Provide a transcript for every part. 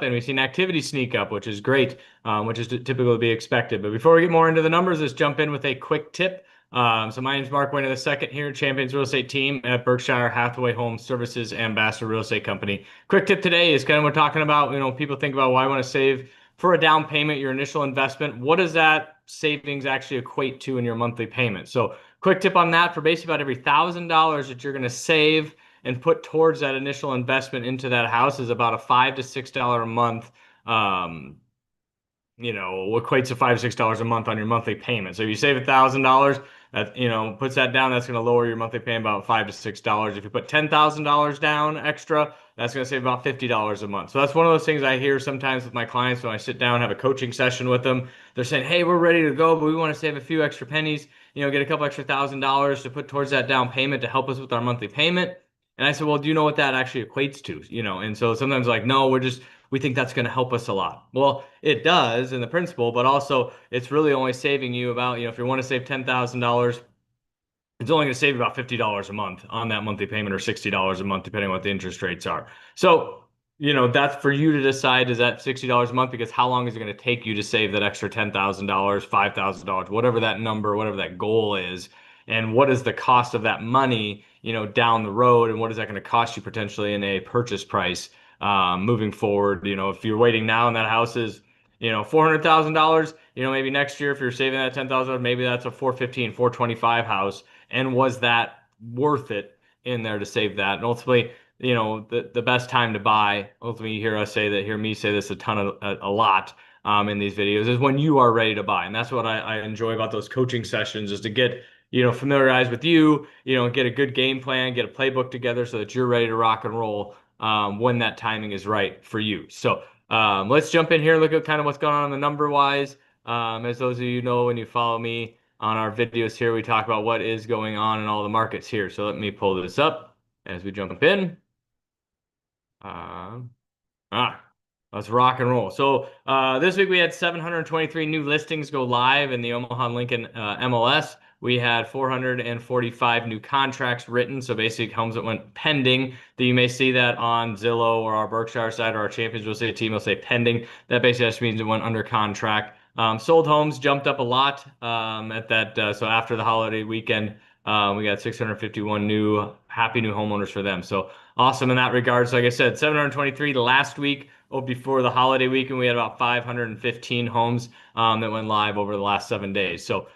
up, and we've seen activity sneak up, which is great, which is typically to be expected. But before we get more into the numbers, let's jump in with a quick tip. So my name is Mark Wayne, the second here, Champions Real Estate Team at Berkshire Hathaway Home Services Ambassador Real Estate Company. Quick tip today is kind of we're talking about, people think about why I want to save for a down payment, your initial investment. What does that savings actually equate to in your monthly payment? So quick tip on that, for basically about every $1,000 that you're going to save and put towards that initial investment into that house is about a $5 to $6 a month, equates to $5 to $6 a month on your monthly payment. So if you save $1,000, that, puts that down, that's going to lower your monthly payment about $5 to $6. If you put $10,000 down extra, that's going to save about $50 a month. So that's one of those things I hear sometimes with my clients when I sit down and have a coaching session with them. They're saying, hey, we're ready to go, but we want to save a few extra pennies, get a couple extra $1,000 to put towards that down payment to help us with our monthly payment. And I said, well, do you know what that actually equates to? And so sometimes like, no, we think that's going to help us a lot. Well, it does in the principle, but also it's really only saving you about, if you want to save $10,000, it's only going to save you about $50 a month on that monthly payment, or $60 a month, depending on what the interest rates are. So, that's for you to decide, is that $60 a month? Because how long is it going to take you to save that extra $10,000, $5,000, whatever that number, whatever that goal is? And what is the cost of that money, down the road? And what is that going to cost you potentially in a purchase price moving forward? If you're waiting now and that house is, $400,000, maybe next year, if you're saving that $10,000, maybe that's a 415, 425 house. And was that worth it in there to save that? And ultimately, the best time to buy, ultimately you hear me say this a lot in these videos, is when you are ready to buy. And that's what I enjoy about those coaching sessions, is to get, familiarized with you, get a good game plan, get a playbook together so that you're ready to rock and roll when that timing is right for you. So let's jump in here and look at kind of what's going on the number wise. As those of you know, when you follow me on our videos here, we talk about what is going on in all the markets here. So let me pull this up as we jump in. Uh, let's rock and roll. So this week we had 723 new listings go live in the Omaha and Lincoln MLS. We had 445 new contracts written, so basically homes that went pending. That you may see that on Zillow or our Berkshire side or our Champions Real Estate Team will say pending. That basically just means it went under contract. Sold homes jumped up a lot at that. So after the holiday weekend, we got 651 happy new homeowners for them. So awesome in that regard. So like I said, 723 last week. Before the holiday weekend, we had about 515 homes that went live over the last 7 days. So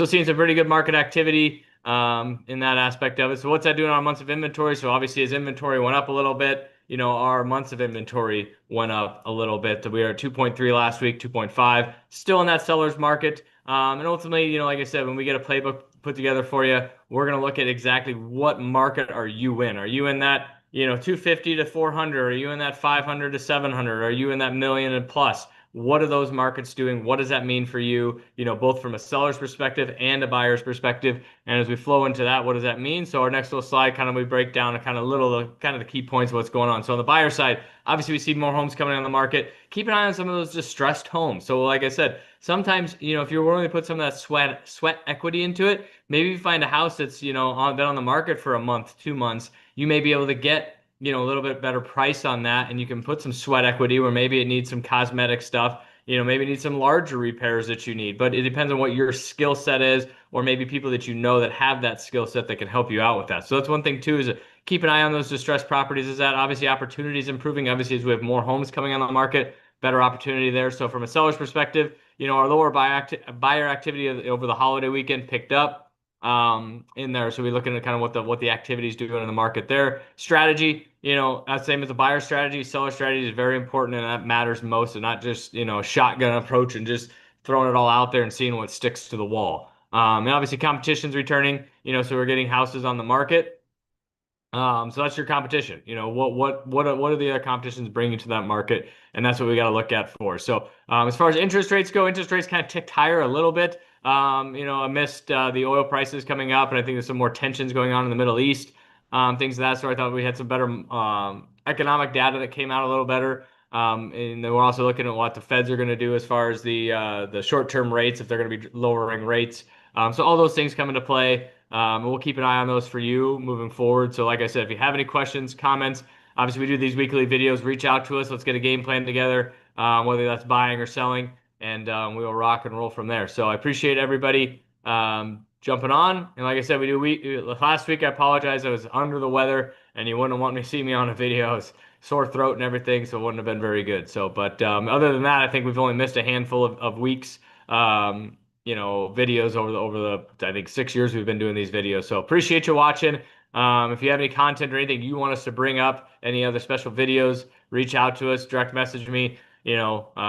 seeing some pretty good market activity in that aspect of it. So what's that doing on our months of inventory? So obviously as inventory went up a little bit, our months of inventory went up a little bit. We were at 2.3 last week, 2.5, still in that seller's market. And ultimately, like I said, when we get a playbook put together for you, we're going to look at exactly what market are you in. Are you in that, 250 to 400? Are you in that 500 to 700? Are you in that million and plus? What are those markets doing? What does that mean for you, both from a seller's perspective and a buyer's perspective? And as we flow into that, what does that mean? So our next little slide, we break down the key points of what's going on. So on the buyer side, obviously we see more homes coming on the market. Keep an eye on some of those distressed homes. So like I said, sometimes, if you're willing to put some of that sweat equity into it, maybe you find a house that's, been on the market for a month, 2 months, you may be able to get a little bit better price on that, and you can put some sweat equity where maybe it needs some cosmetic stuff, maybe it needs some larger repairs that you need, but it depends on what your skill set is, or maybe people that that have that skill set that can help you out with that. So that's one thing too, is keep an eye on those distressed properties. Is that obviously opportunities improving? Obviously, as we have more homes coming on the market, better opportunity there. So from a seller's perspective, our lower buyer activity over the holiday weekend picked up in there. So we're looking at kind of what the activity is doing in the market there. Strategy, same as the buyer strategy, seller strategy is very important, and that matters most, and not just, shotgun approach and just throwing it all out there and seeing what sticks to the wall. And obviously competition's returning, so we're getting houses on the market. So that's your competition. What are the other competitions bringing to that market? And that's what we got to look at for. So as far as interest rates go, interest rates kind of ticked higher a little bit, amidst the oil prices coming up. And I think there's some more tensions going on in the Middle East, things of that sort. I thought we had some better economic data that came out a little better. And then we're also looking at what the Feds are going to do as far as the short-term rates, if they're going to be lowering rates. So all those things come into play. We'll keep an eye on those for you moving forward. So like I said, if you have any questions, comments, obviously we do these weekly videos. Reach out to us. Let's get a game plan together, whether that's buying or selling, and we will rock and roll from there. So I appreciate everybody jumping on. And like I said, last week. I apologize. I was under the weather, and you wouldn't want me to see me on a video. I was sore throat and everything, so it wouldn't have been very good. So, but other than that, I think we've only missed a handful of weeks. Videos over the I think 6 years we've been doing these videos. So appreciate you watching. If you have any content or anything you want us to bring up, any other special videos, reach out to us, direct message me.